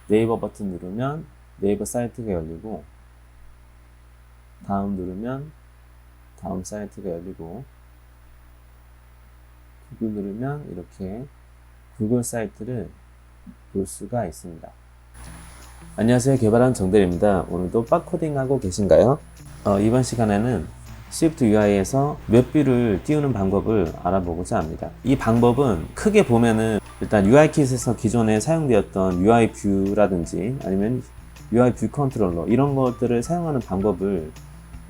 네이버 버튼 누르면 네이버 사이트가 열리고, 다음 누르면 다음 사이트가 열리고, 구글 누르면 이렇게 구글 사이트를 볼 수가 있습니다. 안녕하세요, 개발한 정대리입니다. 오늘도 빡코딩 하고 계신가요? 이번 시간에는 Swift UI에서 웹뷰를 띄우는 방법을 알아보고자 합니다. 이 방법은 크게 보면은 일단 UI킷에서 기존에 사용되었던 UI 뷰라든지 아니면 UI 뷰 컨트롤러 이런 것들을 사용하는 방법을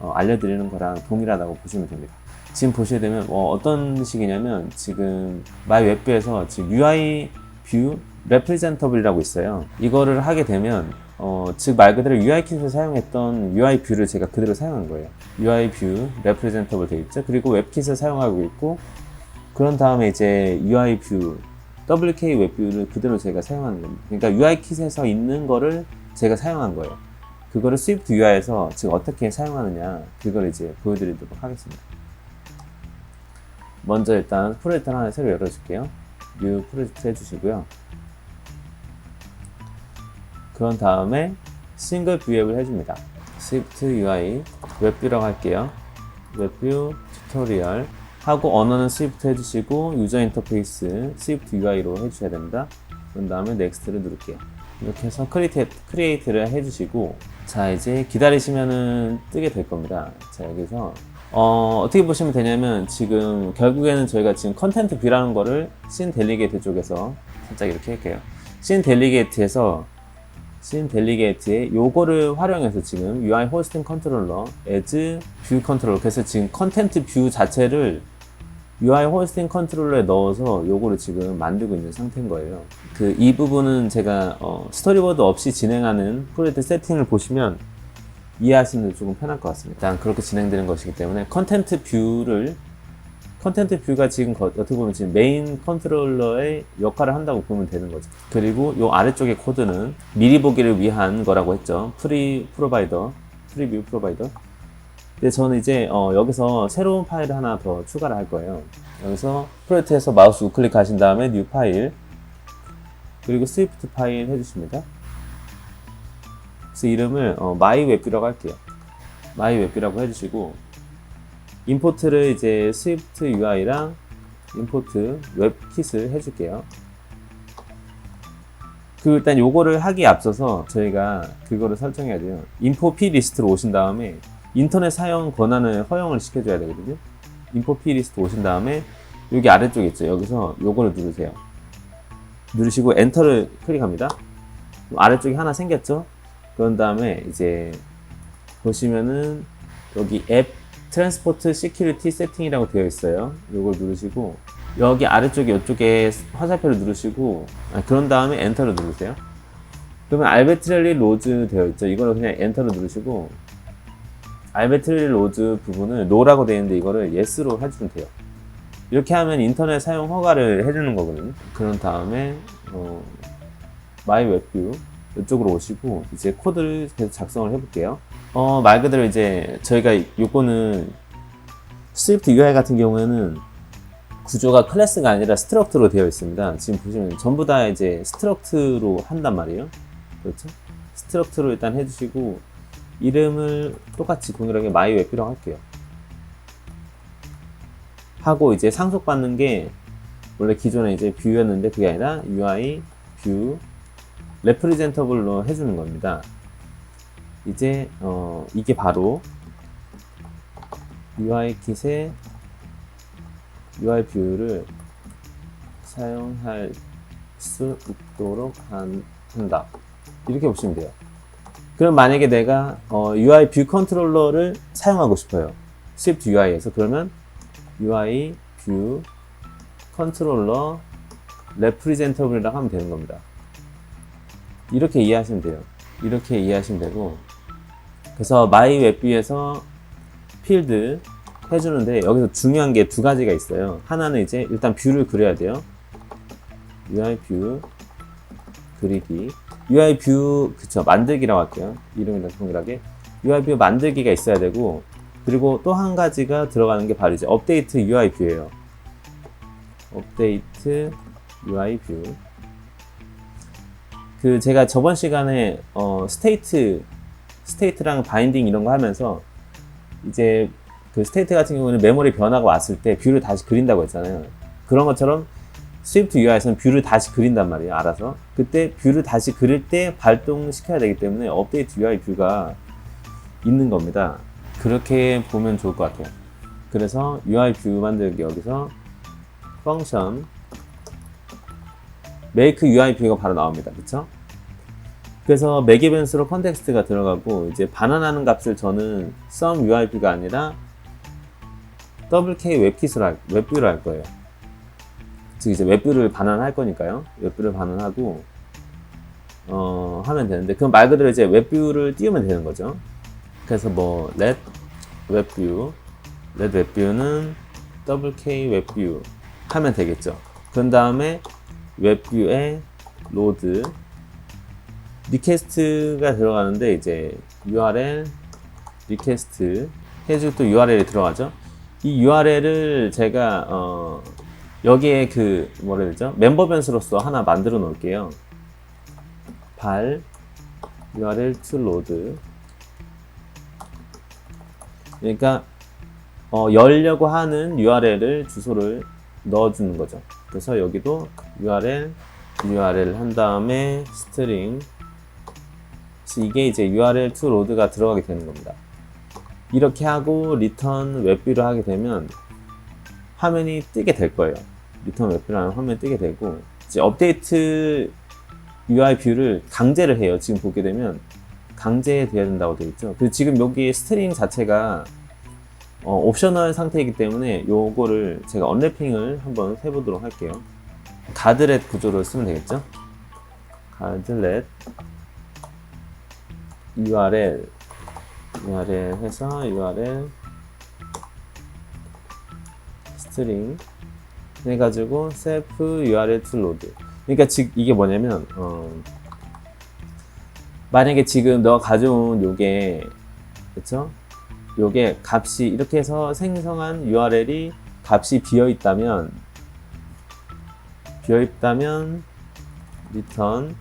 알려드리는 거랑 동일하다고 보시면 됩니다. 지금 보시게 되면 어떤 식이냐면, 지금 마이 웹뷰에서 지금 UI 뷰 레프리젠터블이라고 있어요. 이거를 하게 되면 즉 말 그대로 UI킷에서 사용했던 UI 뷰를 제가 그대로 사용한 거예요. UI 뷰 레프리젠터블 되어 있죠. 그리고 웹킷을 사용하고 있고, 그런 다음에 이제 UI 뷰 WK 웹뷰를 그대로 제가 사용하는 겁니다. 그러니까 UI킷에서 있는 거를 제가 사용한 거예요. 그거를 Swift UI에서 즉 어떻게 사용하느냐, 그걸 이제 보여드리도록 하겠습니다. 먼저 일단 프로젝트 하나 새로 열어줄게요. New 프로젝트 해주시고요. 그런 다음에 싱글 뷰앱을 해줍니다. Swift UI 웹뷰라고 할게요. 웹뷰 튜토리얼 하고, 언어는 Swift 해주시고, 유저 인터페이스 Swift UI로 해주셔야 됩니다. 그런 다음에 넥스트를 누를게요. 이렇게 해서 크리에이트를 해주시고, 자 이제 기다리시면은 뜨게 될 겁니다. 자 여기서 어떻게 보시면 되냐면, 지금 결국에는 저희가 지금 컨텐트 뷰라는 거를 씬 델리게이트 쪽에서 살짝 이렇게 할게요. 씬 델리게이트에 요거를 활용해서 지금 UI 호스팅 컨트롤러 as 뷰 컨트롤러, 그래서 지금 컨텐트 뷰 자체를 UI 호스팅 컨트롤러에 넣어서 요거를 지금 만들고 있는 상태인 거예요. 이 부분은 제가 스토리보드 없이 진행하는 프로젝트 세팅을 보시면 이해하시는 데 조금 편할 것 같습니다. 일단 그렇게 진행되는 것이기 때문에 컨텐트 뷰가 지금 어떻게 보면 지금 메인 컨트롤러의 역할을 한다고 보면 되는 거죠. 그리고 요 아래쪽의 코드는 미리 보기를 위한 거라고 했죠. 프리뷰 프로바이더. 근데 저는 이제 여기서 새로운 파일을 하나 더 추가를 할 거예요. 여기서 프로젝트에서 마우스 우클릭 하신 다음에 뉴 파일, 그리고 스위프트 파일 해주십니다. 그래서 이름을 마이 웹뷰라고 할게요. 마이 웹뷰라고 해주시고, 임포트를 이제 스위프트 UI랑 임포트 웹킷을 해줄게요. 일단 요거를 하기에 앞서서 저희가 그거를 설정해야 돼요. 인포 P 리스트로 오신 다음에 인터넷 사용 권한을 허용을 시켜줘야 되거든요. 인포 P 리스트 오신 다음에 여기 아래쪽에 있죠. 여기서 요거를 누르세요. 누르시고 엔터를 클릭합니다. 아래쪽에 하나 생겼죠. 그런 다음에 이제 보시면은 여기 앱 트랜스포트 시큐리티 세팅이라고 되어 있어요. 요걸 누르시고, 여기 아래쪽에 이쪽에 화살표를 누르시고, 그런 다음에 엔터를 누르세요. 그러면 알베트레리 로즈 되어 있죠. 이거를 그냥 엔터를 누르시고, 알베트레리 로즈 부분을 no라고 되어 있는데 이거를 yes로 해주면 돼요. 이렇게 하면 인터넷 사용 허가를 해주는 거거든요. 그런 다음에 마이 웹뷰 이쪽으로 오시고, 이제 코드를 계속 작성을 해볼게요. 말 그대로 이제 저희가 요거는 스위프트 UI 같은 경우에는 구조가 클래스가 아니라 스트럭트로 되어 있습니다. 지금 보시면 전부 다 이제 스트럭트로 한단 말이에요. 그렇죠? 스트럭트로 일단 해주시고, 이름을 똑같이 동일하게 마이 웹뷰라고 할게요. 하고 이제 상속받는 게 원래 기존에 이제 뷰였는데 그게 아니라 UI 뷰 레프리젠터블로 해주는 겁니다. 이제 이게 바로 UI킷의 UI 뷰를 사용할 수 있도록 한다. 이렇게 보시면 돼요. 그럼 만약에 내가 UI 뷰 컨트롤러를 사용하고 싶어요. Swift UI에서. 그러면 UI 뷰 컨트롤러 레프리젠터블이라고 하면 되는 겁니다. 이렇게 이해하시면 돼요. 이렇게 이해하시면 되고, 그래서 마이 웹뷰에서 필드 해주는데 여기서 중요한 게 두 가지가 있어요. 하나는 이제 일단 뷰를 그려야 돼요. UI 뷰 그리기. UI 뷰 만들기라고 할게요. 이름이랑 동일하게 UI 뷰 만들기가 있어야 되고, 그리고 또 한 가지가 들어가는 게 바로 이제 업데이트 UI 뷰예요. 업데이트 UI 뷰. 그 제가 저번 시간에 스테이트랑 바인딩 이런 거 하면서 이제 그 스테이트 같은 경우는 메모리 변화가 왔을 때 뷰를 다시 그린다고 했잖아요. 그런 것처럼 스위프트 UI에서는 뷰를 다시 그린단 말이에요. 알아서. 그때 뷰를 다시 그릴 때 발동시켜야 되기 때문에 업데이트 UI 뷰가 있는 겁니다. 그렇게 보면 좋을 것 같아요. 그래서 UI 뷰 만들기 여기서 펑션 make UI 뷰가 바로 나옵니다. 그쵸? 그래서 make events로 컨텍스트가 들어가고 이제 반환하는 값을 저는 sum UI 뷰가 아니라 WK 웹뷰로 할 거예요. 즉 이제 웹뷰를 반환할 거니까요. 웹뷰를 반환하고 하면 되는데 그럼 말 그대로 이제 웹뷰를 띄우면 되는 거죠. 그래서 뭐 let 웹뷰는 WK 웹뷰 하면 되겠죠. 그 다음에 웹뷰에 로드 리퀘스트가 들어가는데 이제 URL 리퀘스트 해주고 또 URL이 들어가죠. 이 URL을 제가 여기에 그 뭐라 해야 되죠? 멤버 변수로서 하나 만들어 놓을게요. 발 URL to load. 그러니까 열려고 하는 URL을 주소를 넣어주는 거죠. 그래서 여기도 URL 한 다음에 스트링. 이게 이제 URL to load가 들어가게 되는 겁니다. 이렇게 하고 리턴 웹뷰를 하게 되면 화면이 뜨게 될 거예요. 리턴 웹뷰라는 화면이 뜨게 되고 이제 업데이트 UI 뷰를 강제를 해요. 지금 보게 되면 강제돼야 된다고 되어 있죠. 그리고 지금 여기 스트링 자체가 옵셔널 상태이기 때문에 요거를 제가 언래핑을 한번 해보도록 할게요. 가드렛 구조를 쓰면 되겠죠. 가드렛 URL 해서 URL 스트링 해가지고 self URL to load. 그러니까 즉 이게 뭐냐면 만약에 지금 너가 가져온 요게 그쵸? 요게 값이 이렇게 해서 생성한 URL이 값이 비어있다면 return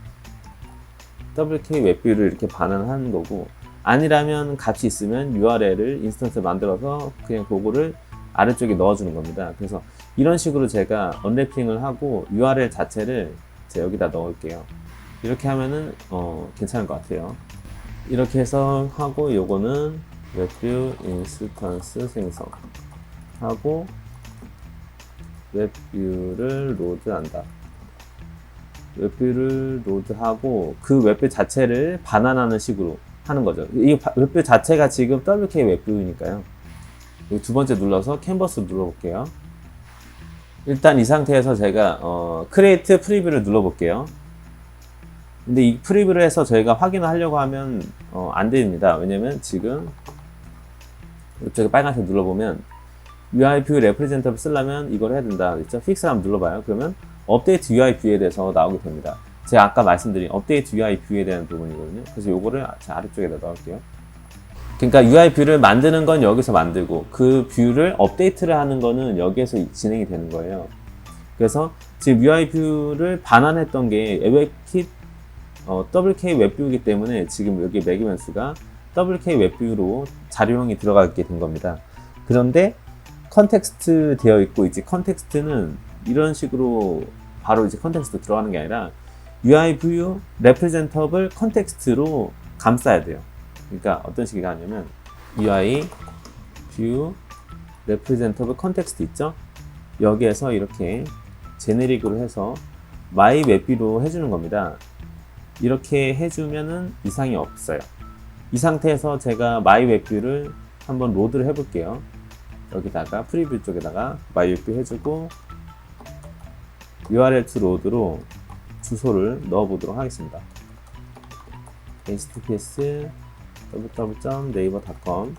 WK 웹뷰를 이렇게 반환하는 거고 아니라면 값이 있으면 URL을 인스턴스 만들어서 그냥 그거를 아래쪽에 넣어주는 겁니다. 그래서 이런 식으로 제가 언래핑을 하고 URL 자체를 제가 여기다 넣을게요. 이렇게 하면은 괜찮을 것 같아요. 이렇게 해서 하고 요거는 웹뷰 인스턴스 생성하고 웹뷰를 로드한다. 웹뷰를 로드하고 그 웹뷰 자체를 반환하는 식으로 하는 거죠. 이 웹뷰 자체가 지금 WK 웹뷰니까요. 여기 두 번째 눌러서 캔버스 눌러볼게요. 일단 이 상태에서 제가 크리에이트 프리뷰를 눌러볼게요. 근데 이 프리뷰를 해서 저희가 확인을 하려고 하면 안 됩니다. 왜냐면 지금 이쪽에 빨간색 눌러보면 UI 뷰 레프레젠터블 쓰려면 이걸 해야 된다. 그렇죠? 픽스를 한번 눌러봐요. 그러면 업데이트 UI 뷰에 대해서 나오게 됩니다. 제가 아까 말씀드린 업데이트 UI 뷰에 대한 부분이거든요. 그래서 요거를 제 아래쪽에다 넣을게요. 그러니까 UI 뷰를 만드는 건 여기서 만들고 그 뷰를 업데이트를 하는 거는 여기에서 진행이 되는 거예요. 그래서 지금 UI 뷰를 반환했던 게 웹킷 WK 웹뷰이기 때문에 지금 여기 매기 변수가 WK 웹뷰로 자료형이 들어가게 된 겁니다. 그런데 컨텍스트 되어 있고 이제 컨텍스트는 이런 식으로 바로 이제 컨텍스트 들어가는 게 아니라 UI 뷰 레프레젠터블 컨텍스트로 감싸야 돼요. 그러니까 어떤 식이가 하냐면 UI 뷰 레프레젠터블 컨텍스트 있죠? 여기에서 이렇게 제네릭으로 해서 my 웹뷰로 해주는 겁니다. 이렇게 해주면은 이상이 없어요. 이 상태에서 제가 my 웹뷰를 한번 로드를 해볼게요. 여기다가 프리뷰 쪽에다가 my 웹뷰 해주고 URL to load로 주소를 넣어보도록 하겠습니다. https www.naver.com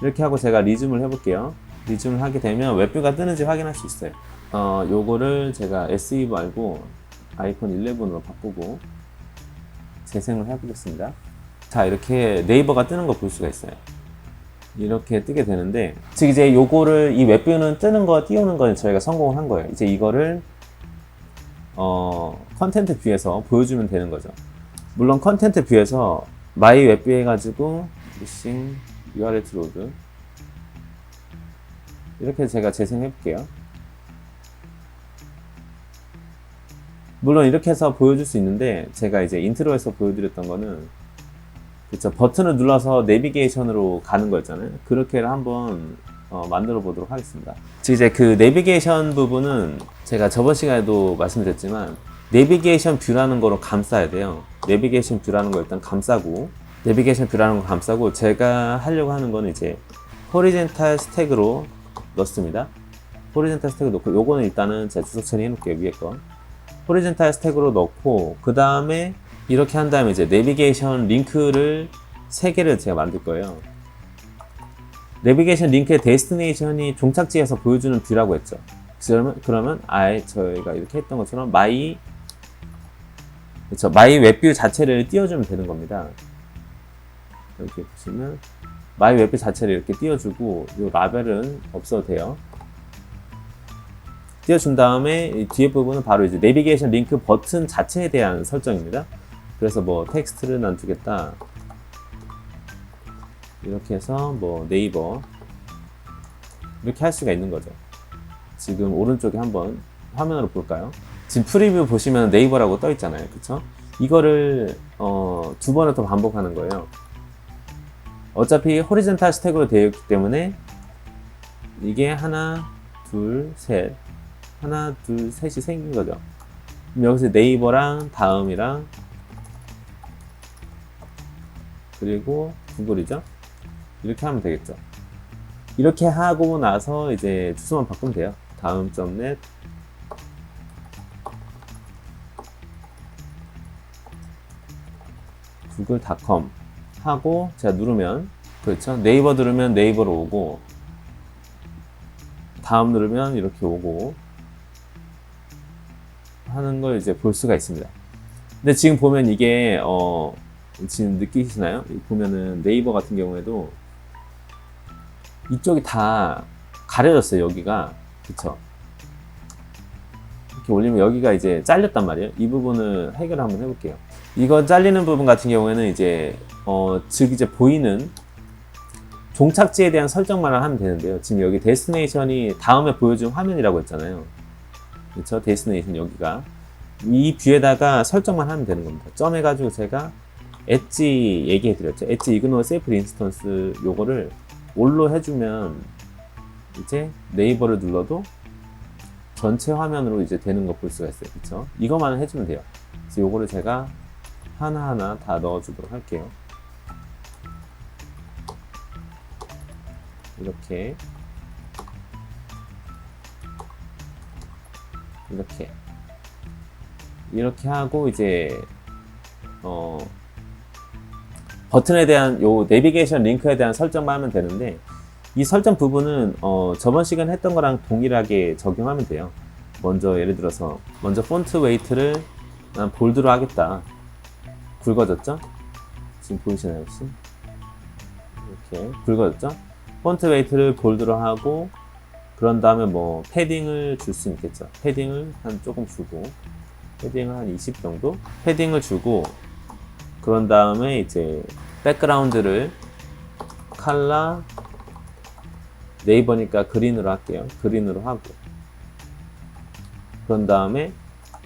이렇게 하고 제가 리즘을 해볼게요. 리즘을 하게 되면 웹뷰가 뜨는지 확인할 수 있어요. 요거를 제가 SE 말고 아이콘 11으로 바꾸고 재생을 해보겠습니다. 자, 이렇게 네이버가 뜨는 거 볼 수가 있어요. 이렇게 뜨게 되는데, 즉 이제 요거를 이 웹뷰는 뜨는 거 띄우는 건 저희가 성공을 한 거예요. 이제 이거를 컨텐트 뷰에서 보여주면 되는 거죠. 물론 컨텐트 뷰에서 마이 웹뷰 해가지고 미싱 URL 로드 이렇게 제가 재생해 볼게요. 물론 이렇게 해서 보여줄 수 있는데 제가 이제 인트로에서 보여드렸던 거는 그쵸, 버튼을 눌러서 내비게이션으로 가는 거였잖아요. 그렇게 한번 만들어 보도록 하겠습니다. 즉 이제 그 내비게이션 부분은 제가 저번 시간에도 말씀드렸지만 내비게이션 뷰라는 거로 감싸야 돼요. 내비게이션 뷰라는 거 일단 감싸고 내비게이션 뷰라는 거 감싸고 제가 하려고 하는 거는 이제 호리젠탈 스택으로 넣습니다. 호리젠탈 스택을 넣고 요거는 일단은 제가 주석 처리해 놓을게요. 위에 거 호리젠탈 스택으로 넣고 그 다음에 이렇게 한 다음에 이제 내비게이션 링크를 3개를 제가 만들 거예요. 내비게이션 링크의 데스티네이션이 종착지에서 보여주는 뷰라고 했죠. 그러면 아예 저희가 이렇게 했던 것처럼 마이 웹뷰 자체를 띄워주면 되는 겁니다. 이렇게 보시면 마이 웹뷰 자체를 이렇게 띄워주고 이 라벨은 없어도 돼요. 띄워준 다음에 이 뒤에 부분은 바로 이제 내비게이션 링크 버튼 자체에 대한 설정입니다. 그래서 뭐 텍스트를 난 두겠다. 이렇게 해서 뭐 네이버 이렇게 할 수가 있는 거죠. 지금 오른쪽에 한번 화면으로 볼까요? 지금 프리뷰 보시면 네이버라고 떠 있잖아요. 그쵸? 이거를 2번을 더 반복하는 거예요. 어차피 호리젠탈 스택으로 되어 있기 때문에 이게 하나, 둘, 셋 하나, 둘, 셋이 생긴 거죠. 그럼 여기서 네이버랑 다음이랑 그리고 구글이죠. 이렇게 하면 되겠죠. 이렇게 하고 나서 이제 주소만 바꾸면 돼요. 다음.net google.com 하고 제가 누르면 그렇죠. 네이버 누르면 네이버로 오고 다음 누르면 이렇게 오고 하는 걸 이제 볼 수가 있습니다. 근데 지금 보면 이게 지금 느끼시나요? 보면은 네이버 같은 경우에도 이쪽이 다 가려졌어요. 여기가 그쵸? 이렇게 올리면 여기가 이제 잘렸단 말이에요. 이 부분을 해결을 한번 해볼게요. 이거 잘리는 부분 같은 경우에는 이제 즉 이제 보이는 종착지에 대한 설정만 하면 되는데요. 지금 여기 데스티네이션이 다음에 보여준 화면이라고 했잖아요. 그렇죠? 데스티네이션 여기가 이 뷰에다가 설정만 하면 되는 겁니다. 점 해가지고 제가 엣지 얘기해 드렸죠. 엣지 이그노어 세이프 인스턴스 요거를 올로 해주면 이제 네이버를 눌러도 전체 화면으로 이제 되는 거 볼 수가 있어요. 그쵸? 이것만 해주면 돼요. 그래서 요거를 제가 하나하나 다 넣어주도록 할게요. 이렇게 이렇게 하고 이제 버튼에 대한 요 내비게이션 링크에 대한 설정만 하면 되는데 이 설정 부분은 저번 시간에 했던 거랑 동일하게 적용하면 돼요. 먼저 예를 들어서 먼저 폰트 웨이트를 난 볼드로 하겠다. 굵어졌죠? 지금 보이시나요 혹시? 이렇게 굵어졌죠? 폰트 웨이트를 볼드로 하고 그런 다음에 뭐 패딩을 줄 수 있겠죠. 패딩을 한 조금 주고 패딩을 한 20 정도 패딩을 주고 그런 다음에 이제 백그라운드를 컬러 네이버니까 그린으로 할게요. 그린으로 하고 그런 다음에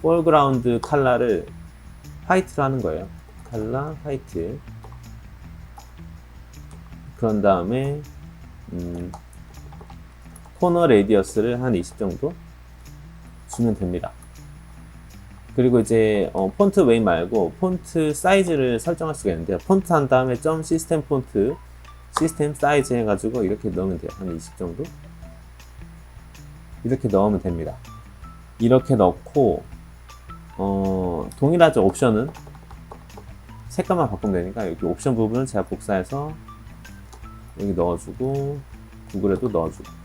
폴그라운드 컬러를 화이트로 하는 거예요. 컬러 화이트 그런 다음에 코너 레디어스를 한 20 정도 주면 됩니다. 그리고 이제 폰트 웨이 말고 폰트 사이즈를 설정할 수가 있는데요. 폰트 한 다음에 점 시스템 폰트 시스템 사이즈 해가지고 이렇게 넣으면 돼요. 한 20 정도 이렇게 넣으면 됩니다. 이렇게 넣고 동일하죠. 옵션은 색깔만 바꾸면 되니까 여기 옵션 부분은 제가 복사해서 여기 넣어주고 구글에도 넣어주고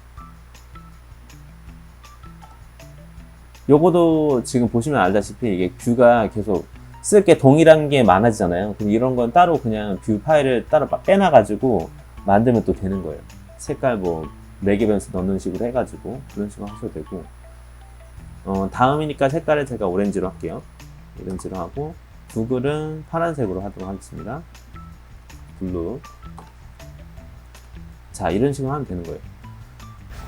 요거도 지금 보시면 알다시피 이게 뷰가 계속 쓸 게 동일한 게 많아지잖아요. 그럼 이런 건 따로 그냥 뷰 파일을 따로 빼놔가지고 만들면 또 되는 거예요. 색깔 뭐 4개 변수 넣는 식으로 해가지고 그런 식으로 하셔도 되고 다음이니까 색깔을 제가 오렌지로 할게요. 오렌지로 하고 구글은 파란색으로 하도록 하겠습니다. 블루. 자, 이런 식으로 하면 되는 거예요.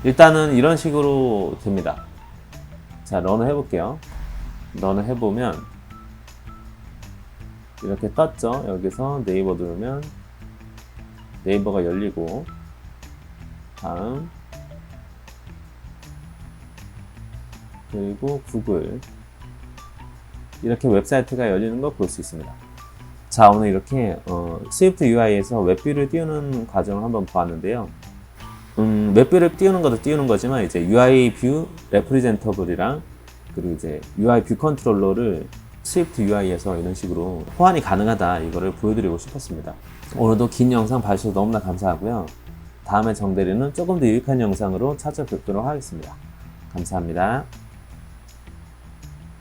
일단은 이런 식으로 됩니다. 자, 런을 해볼게요. 런을 해보면 이렇게 떴죠. 여기서 네이버 누르면 네이버가 열리고, 다음 그리고 구글, 이렇게 웹사이트가 열리는 걸 볼 수 있습니다. 자, 오늘 이렇게 스위프트 UI에서 웹뷰를 띄우는 과정을 한번 보았는데요. 웹뷰를 띄우는 것도 띄우는 거지만 이제 UI 뷰 레프리젠터블이랑 그리고 이제 UI 뷰 컨트롤러를 스위프트 UI에서 이런 식으로 호환이 가능하다, 이거를 보여드리고 싶었습니다. 오늘도 긴 영상 봐주셔서 너무나 감사하고요. 다음에 정대리는 조금 더 유익한 영상으로 찾아뵙도록 하겠습니다. 감사합니다.